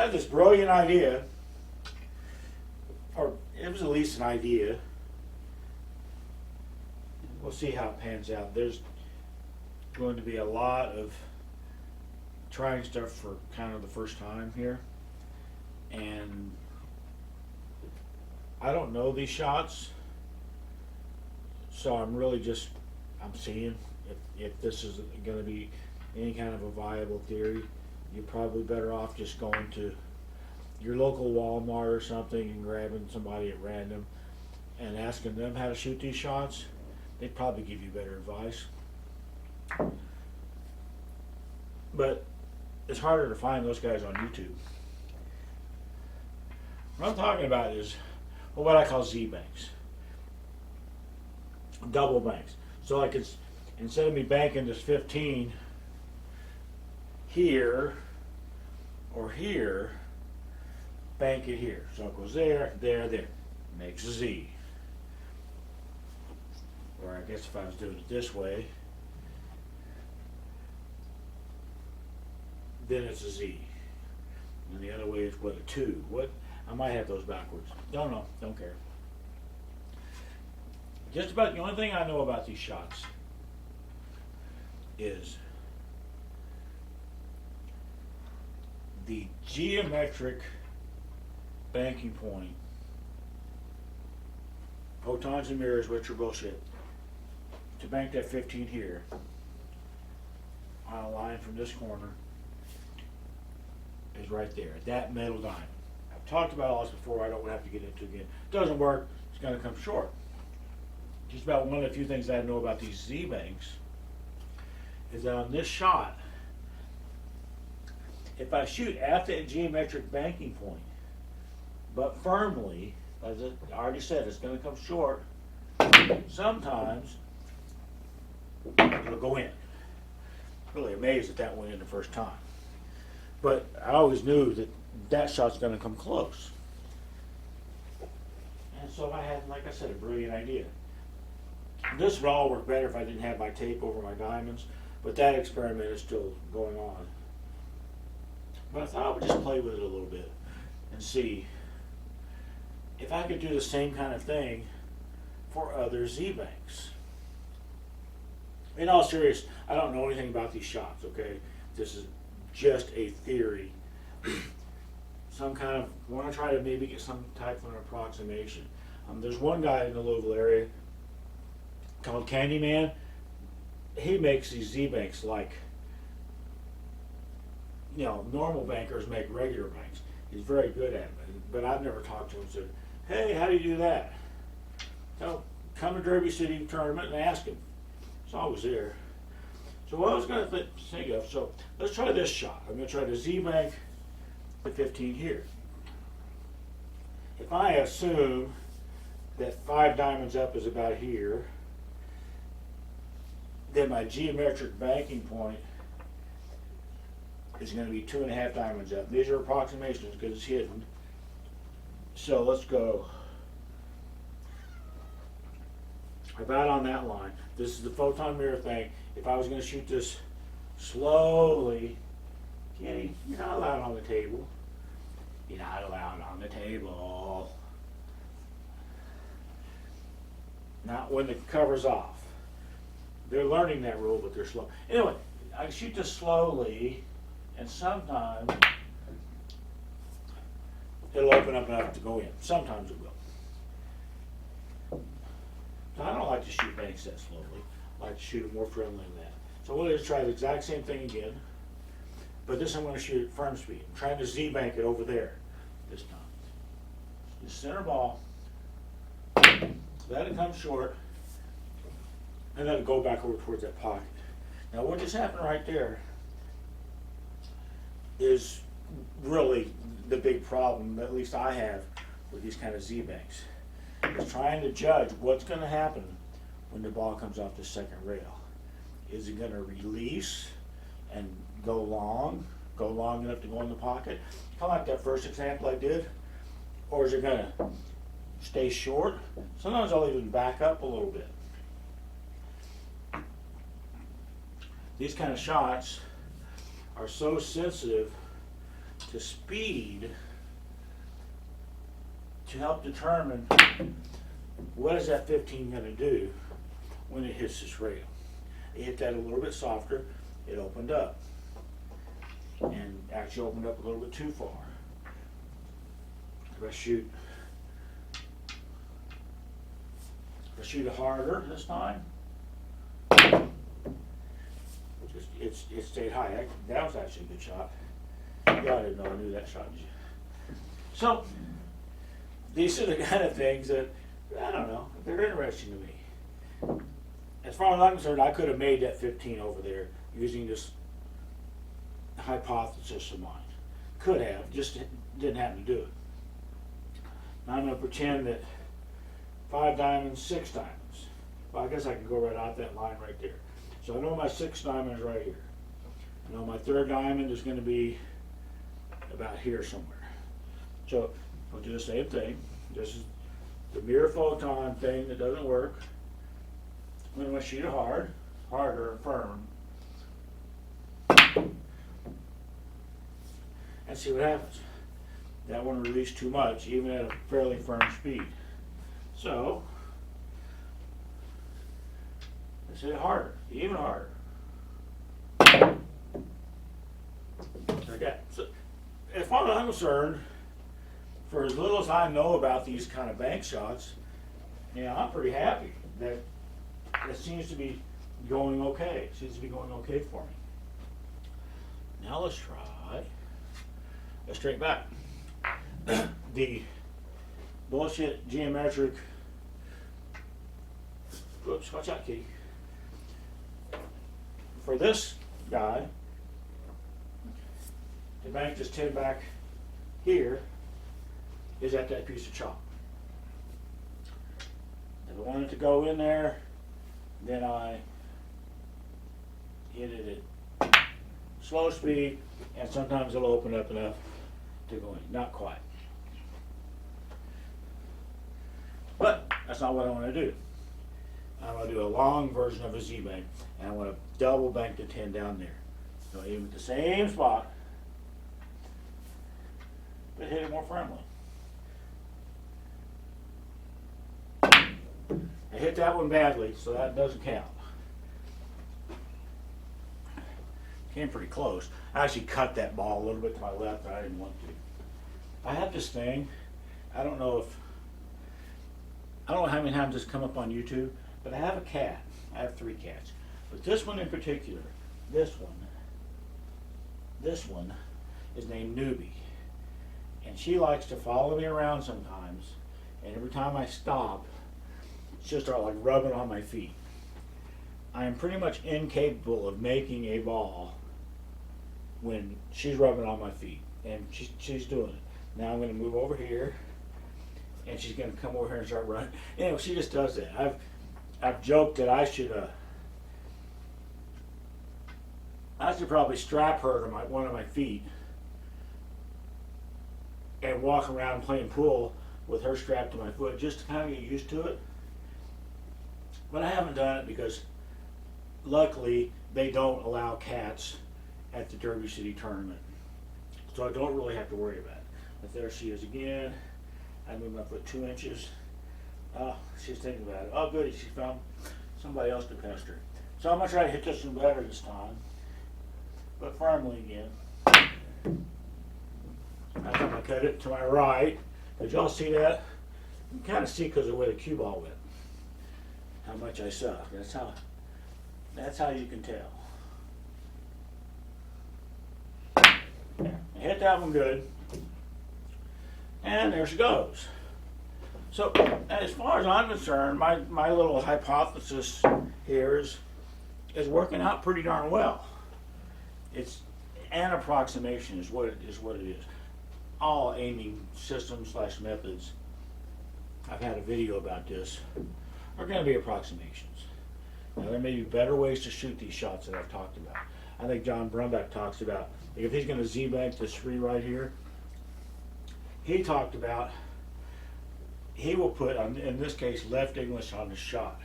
had this brilliant idea, or it was at least an idea. We'll see how it pans out. There's going to be a lot of trying stuff for kind of the first time here, and I don't know these shots, so I'm really just seeing if this is going to be any kind of a viable theory. You're probably better off just going to your local Walmart or something and grabbing somebody at random and asking them how to shoot these shots. They'd probably give you better advice. But it's harder to find those guys on YouTube. What I'm talking about is what I call Z-banks. Double banks. So like it's, instead of me banking this 15 here or here, bank it here. So it goes there, there, there. Makes a Z. Or I guess if I was doing it this way, then it's a Z. And the other way is what, a 2. What? I might have those backwards. Don't know. Don't care. Just about the only thing I know about these shots is the geometric banking point. Photons and mirrors, which are bullshit. To bank that 15 here on a line from this corner is right there, that metal diamond. I've talked about all this before, I don't have to get into it again. Doesn't work, it's going to come short. Just about one of the few things I know about these Z-banks is that on this shot, if I shoot at that geometric banking point, but firmly, as I already said, it's going to come short, sometimes it'll go in. Really amazed that that went in the first time. But I always knew that that shot's going to come close. And so I had, like I said, a brilliant idea. This would all work better if I didn't have my tape over my diamonds, but that experiment is still going on. But I thought I would just play with it a little bit and see if I could do the same kind of thing for other Z-banks. In all seriousness, I don't know anything about these shots, okay? This is just a theory. Some kind of, want to try to maybe get some type of an approximation. There's one guy in the Louisville area called Candyman. He makes these Z-banks like, you know, normal bankers make regular banks. He's very good at it, but I've never talked to him and said, hey, how do you do that? So come to Derby City tournament and ask him. It's always there. So what I was going to think of, so let's try this shot. I'm going to try the Z-bank the 15 here. If I assume that 5 diamonds up is about here, then my geometric banking point is going to be 2.5 diamonds up. These are approximations because it's hidden. So let's go about on that line. This is the photon mirror thing. If I was going to shoot this slowly, Kenny, you're not allowed on the table. You're not allowed on the table. Not when the cover's off. They're learning that rule, but they're slow. Anyway, I shoot this slowly, and sometimes it'll open up enough to go in. Sometimes it will. So I don't like to shoot banks that slowly. I like to shoot it more friendly than that. So we'll just try the exact same thing again, but this I'm going to shoot at firm speed. I'm trying to Z-bank it over there this time. Just center ball, let it come short, and then go back over towards that pocket. Now what just happened right there is really the big problem, at least I have, with these kind of Z-banks. Is trying to judge what's going to happen when the ball comes off the second rail. Is it going to release and go long enough to go in the pocket, kind of like that first example I did, or is it going to stay short? Sometimes I'll even back up a little bit. These kind of shots are so sensitive to the speed to help determine what is that 15 going to do when it hits this rail. It hit that a little bit softer, it opened up, and actually opened up a little bit too far. If I shoot it harder this time, it stayed high. That was actually a good shot. Yeah, I didn't know I knew that shot. So these are the kind of things that, I don't know, they're interesting to me. As far as I'm concerned, I could have made that 15 over there using this hypothesis of mine. Could have, just didn't happen to do it. Now I'm going to pretend that 5 diamonds, 6 diamonds. Well, I guess I can go right out that line right there. So I know my 6th diamond is right here. I know my 3rd diamond is going to be about here somewhere. So I'll do the same thing. This is the mirror photon thing that doesn't work. I'm going to shoot it harder and firm, and see what happens. That one released too much, even at a fairly firm speed. So let's hit it harder, even harder. Okay. So as far as I'm concerned, for as little as I know about these kind of bank shots, yeah, I'm pretty happy that it seems to be going okay. It seems to be going okay for me. Now let's try a straight back. The bullshit geometric, whoops, watch out, kitty. For this guy, the bank just 10 back here is at that piece of chalk. If I want it to go in there, then I hit it at slow speed, and sometimes it'll open up enough to go in. Not quite. But that's not what I want to do. I want to do a long version of a Z-bank, and I want to double bank the 10 down there. So even at the same spot, but hit it more firmly. I hit that one badly, so that doesn't count. Came pretty close. I actually cut that ball a little bit to my left, but I didn't want to. I have this thing, I don't know how many times it's come up on YouTube, but I have a cat. I have 3 cats. But this one in particular, this one is named Newbie. And she likes to follow me around sometimes, and every time I stop, she'll start like rubbing on my feet. I am pretty much incapable of making a ball when she's rubbing on my feet, and she's doing it. Now I'm going to move over here, and she's going to come over here and start running. Anyway, she just does that. I've joked that I should probably strap her to one of my feet and walk around playing pool with her strapped to my foot, just to kind of get used to it. But I haven't done it because luckily they don't allow cats at the Derby City tournament, so I don't really have to worry about it. But there she is again. I moved my foot 2 inches. She's thinking about it. Oh goody, she found somebody else to pester. So I'm going to try to hit this one better this time, but firmly again. I think I cut it to my right. Did y'all see that? You can kind of see because of where the cue ball went, how much I suck. That's how you can tell. There. I hit that one good, and there she goes. So as far as I'm concerned, my little hypothesis here is working out pretty darn well. It's an approximation is what it is. All aiming systems / methods, I've had a video about this, are going to be approximations. Now there may be better ways to shoot these shots that I've talked about. I think John Brumback talks about, if he's going to Z-bank this 3 right here, he talked about, he will put, in this case, left English on the shot,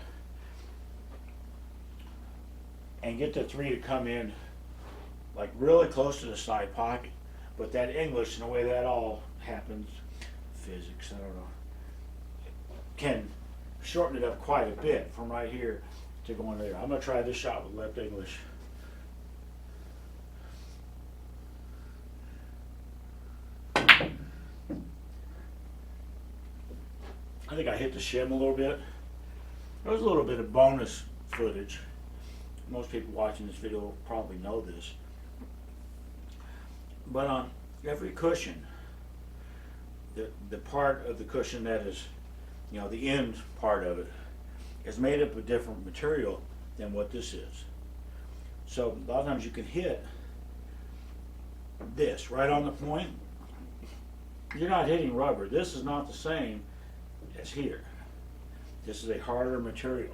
and get the 3 to come in like really close to the side pocket. But that English and the way that all happens, physics, I don't know, can shorten it up quite a bit from right here to going there. I'm gonna try this shot with left English. I think I hit the shim a little bit. There was a little bit of bonus footage. Most people watching this video probably know this. But on every cushion, the part of the cushion that is, the end part of it, is made up of different material than what this is. So a lot of times you can hit this right on the point. You're not hitting rubber. This is not the same as here. This is a harder material.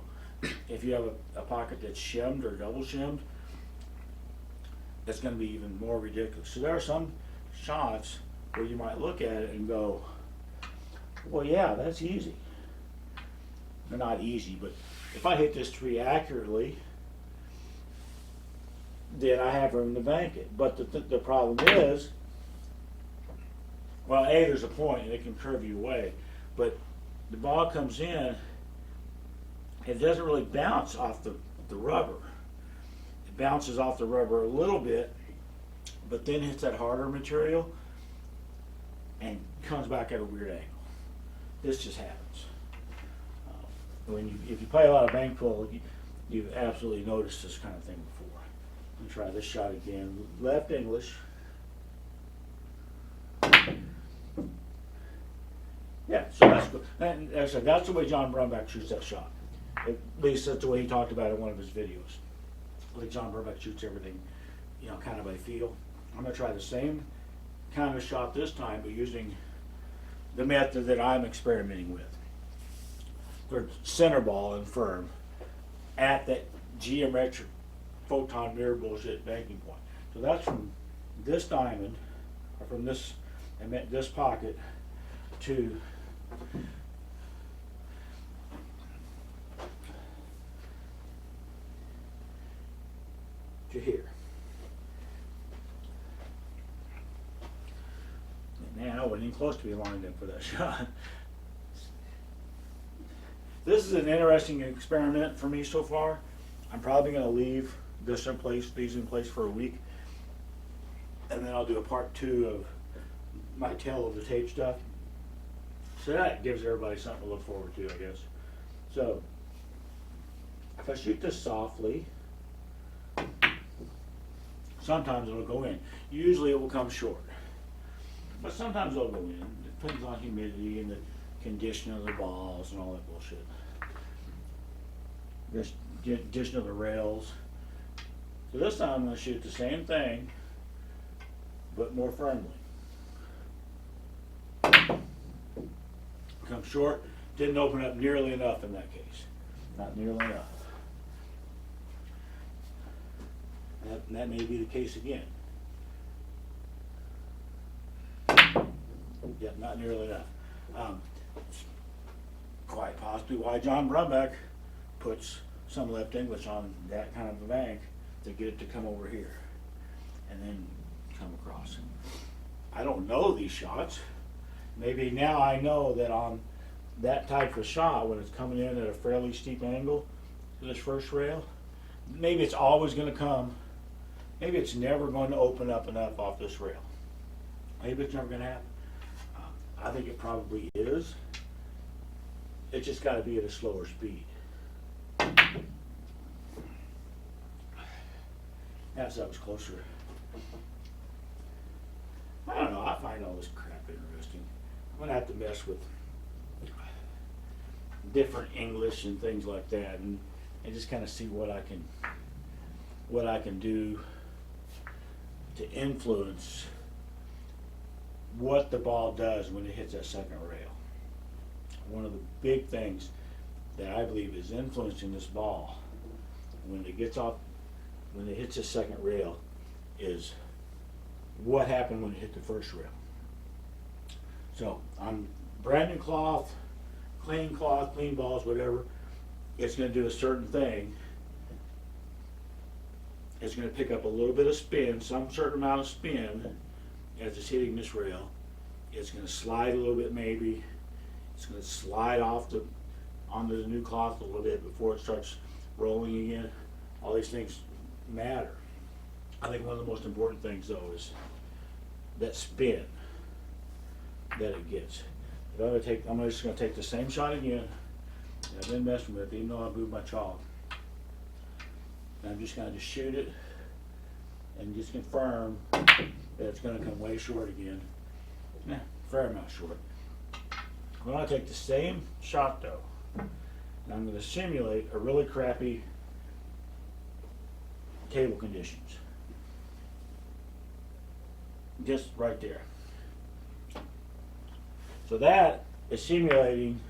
If you have a pocket that's shimmed or double shimmed, that's going to be even more ridiculous. So there are some shots where you might look at it and go, well, yeah, that's easy. They're not easy, but if I hit this tree accurately, then I have room to bank it. But the problem is, well, A, there's a point and it can curve you away, but the ball comes in, it doesn't really bounce off the rubber. It bounces off the rubber a little bit, but then hits that harder material and comes back at a weird angle. This just happens. If you play a lot of bank pool, you've absolutely noticed this kind of thing before. Let me try this shot again. Left English. Yeah, so that's good. And as I said, that's the way John Brumback shoots that shot. At least that's the way he talked about it in one of his videos. Like John Brumback shoots everything, kind of by feel. I'm going to try the same kind of shot this time, but using the method that I'm experimenting with. For center ball and firm at that geometric photon mirror bullshit banking point. So that's from this diamond, or from this, I meant this pocket, to here. Man, I wasn't even close to being lined up for that shot. This is an interesting experiment for me so far. I'm probably going to leave these in place for a week, and then I'll do a part 2 of my tale of the tape stuff. So that gives everybody something to look forward to, I guess. So if I shoot this softly, sometimes it'll go in. Usually it will come short, but sometimes it'll go in. It depends on humidity and the condition of the balls and all that bullshit. This condition of the rails. So this time I'm going to shoot the same thing, but more firmly. Come short, didn't open up nearly enough in that case. Not nearly enough. That may be the case again. Yeah, not nearly enough. Quite possibly why John Brumback puts some left English on that kind of a bank to get it to come over here and then come across. I don't know these shots. Maybe now I know that on that type of shot, when it's coming in at a fairly steep angle to this first rail, maybe it's always going to come. Maybe it's never going to open up enough off this rail. Maybe it's never going to happen. I think it probably is. It's just got to be at a slower speed. As I was closer. I don't know, I find all this crap interesting. I'm going to have to mess with different English and things like that, and just kind of see what I can do to influence what the ball does when it hits that second rail. One of the big things that I believe is influencing this ball when it hits the second rail is what happened when it hit the first rail. So on brand new cloth, clean balls, whatever, it's going to do a certain thing. It's going to pick up a little bit of spin, some certain amount of spin, as it's hitting this rail. It's going to slide a little bit maybe. It's going to slide off onto the new cloth a little bit before it starts rolling again. All these things matter. I think one of the most important things though is that spin that it gets. If I'm just going to take the same shot again that I've been messing with, even though I moved my chalk. And I'm just going to shoot it and just confirm that it's going to come way short again. Fair amount short. I'm going to take the same shot though, and I'm going to simulate a really crappy table conditions. Just right there. So that is simulating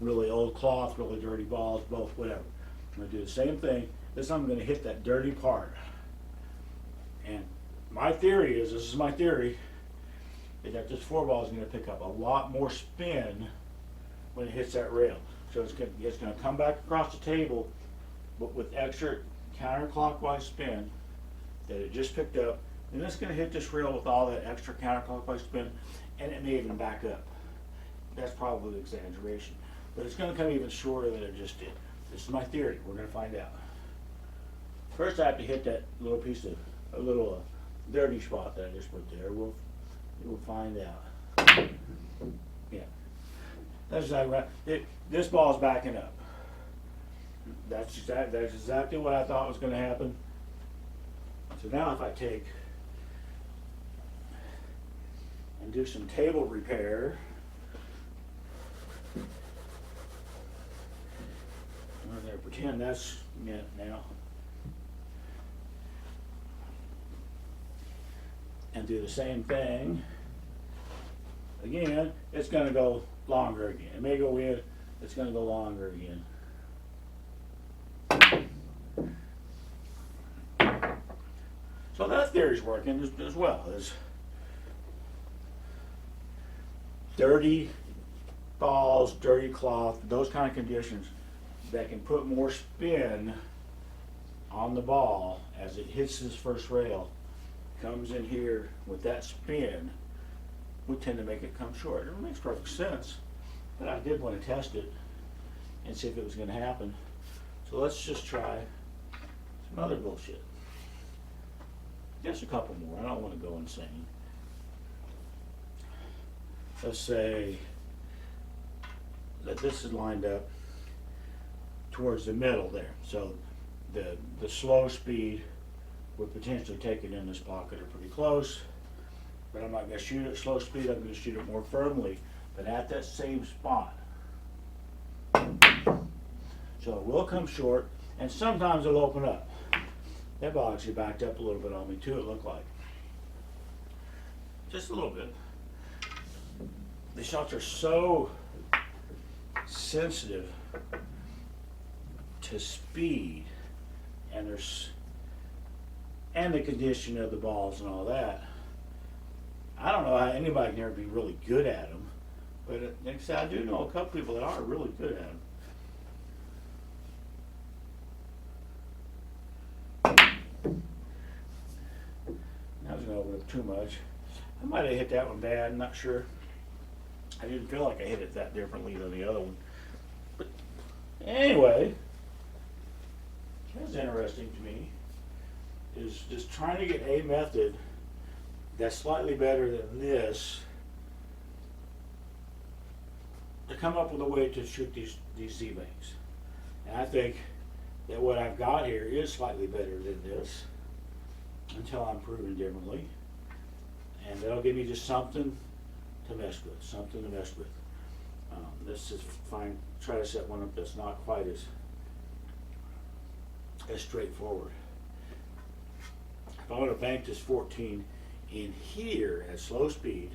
really old cloth, really dirty balls, both, whatever. I'm going to do the same thing. This time I'm going to hit that dirty part. And my theory is, this is my theory, is that this 4-ball is going to pick up a lot more spin when it hits that rail. So it's going to come back across the table, but with extra counterclockwise spin that it just picked up. And it's going to hit this rail with all that extra counterclockwise spin, and it may even back up. That's probably an exaggeration. But it's going to come even shorter than it just did. This is my theory. We're going to find out. First I have to hit that little piece of, a little dirty spot that I just put there. We'll find out. Yeah. That's exactly right. This ball's backing up. That's exactly what I thought was going to happen. So now if I take and do some table repair, I'm going to pretend that's it now, and do the same thing again. It's going to go longer again. It may go in, it's going to go longer again. So that theory's working as well. As dirty balls, dirty cloth, those kind of conditions that can put more spin on the ball as it hits this first rail, comes in here with that spin, we tend to make it come short. It makes perfect sense, but I did want to test it and see if it was going to happen. So let's just try some other bullshit. Just a couple more. I don't want to go insane. Let's say that this is lined up towards the middle there. So the slow speed would potentially take it in this pocket or pretty close. But I'm not going to shoot at slow speed. I'm going to shoot it more firmly, but at that same spot. So it will come short, and sometimes it'll open up. That ball actually backed up a little bit on me too, it looked like. Just a little bit. The shots are so sensitive to speed and the condition of the balls and all that. I don't know how anybody can ever be really good at them, but like I said, I do know a couple people that are really good at them. I was going to open up too much. I might have hit that one bad, I'm not sure. I didn't feel like I hit it that differently than the other one. But anyway, what's interesting to me is just trying to get a method that's slightly better than this to come up with a way to shoot these Z-banks. And I think that what I've got here is slightly better than this, until I'm proven differently, and that'll give me just something to mess with, Let's just try to set one up that's not quite as straightforward. If I want to bank this 14 in here at slow speed,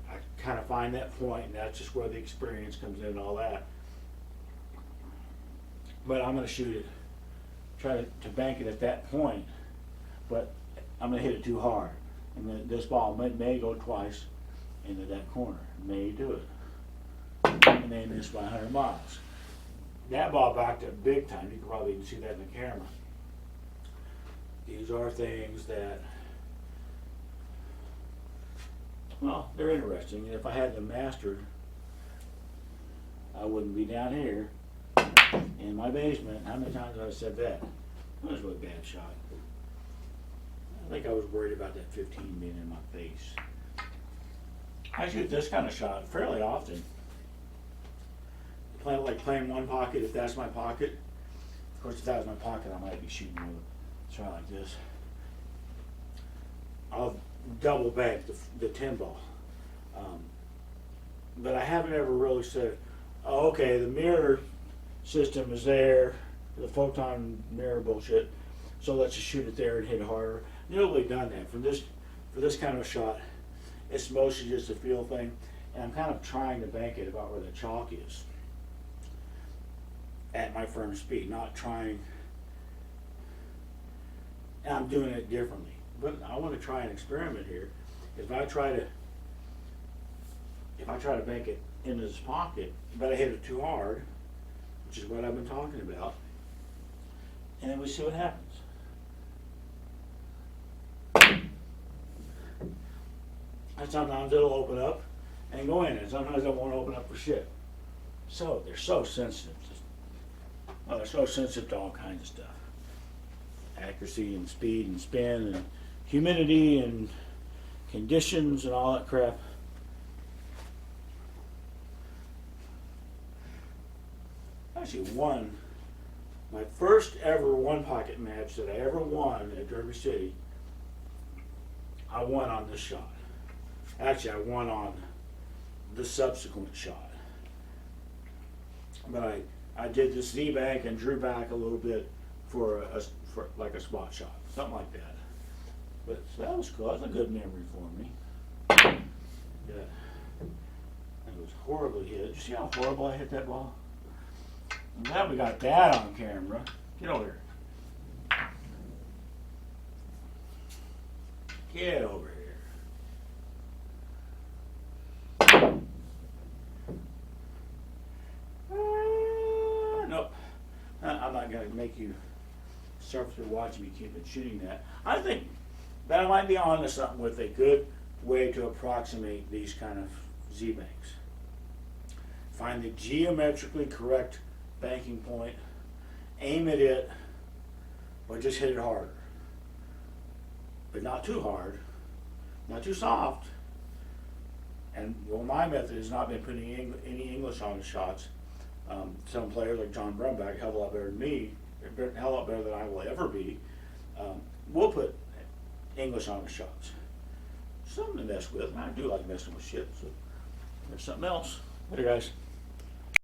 I kind of find that point, and that's just where the experience comes in and all that. But I'm going to shoot it, try to bank it at that point, but I'm going to hit it too hard. And then this ball may go twice into that corner. May do it. And they miss by 100 miles. That ball backed up big time. You can probably even see that in the camera. These are things that Well, they're interesting, and if I had them mastered, I wouldn't be down here in my basement. How many times have I said that? That was a really bad shot. I think I was worried about that 15 being in my face. I shoot this kind of shot fairly often. Playing one pocket if that's my pocket. Of course, if that was my pocket, I might be shooting with a shot like this. I'll double bank the 10 ball. But I haven't ever really said, oh, okay, the mirror system is there, the photon mirror bullshit, so let's just shoot it there and hit harder. Never really done that. For this kind of shot, it's mostly just a feel thing, and I'm kind of trying to bank it about where the chalk is at my firm speed, not trying, and I'm doing it differently. But I want to try an experiment here. If I try to bank it into this pocket, but I hit it too hard, which is what I've been talking about, and then we see what happens. And sometimes it'll open up and go in, and sometimes it won't open up for shit. So they're so sensitive. Well, they're so sensitive to all kinds of stuff. Accuracy and speed and spin and humidity and conditions and all that crap. Actually won my first ever one pocket match that I ever won at Derby City. I won on this shot. Actually, I won on the subsequent shot. But I did this Z-bank and drew back a little bit for like a spot shot, something like that. But so that was cool. That was a good memory for me. Yeah, it was horribly hit. Did you see how horrible I hit that ball? I'm glad we got that on camera. Get over here. Get over here. Nope. I'm not going to make you suffer through watching me keep it shooting that. I think that I might be onto something with a good way to approximate these kind of Z-banks. Find the geometrically correct banking point, aim at it, but just hit it harder. But not too hard, not too soft. And well, my method has not been putting any English on the shots. Some players like John Brumback, hell of a lot better than me, hell of a lot better than I will ever be, will put English on the shots. Something to mess with, and I do like messing with shit, so there's something else. Later, guys.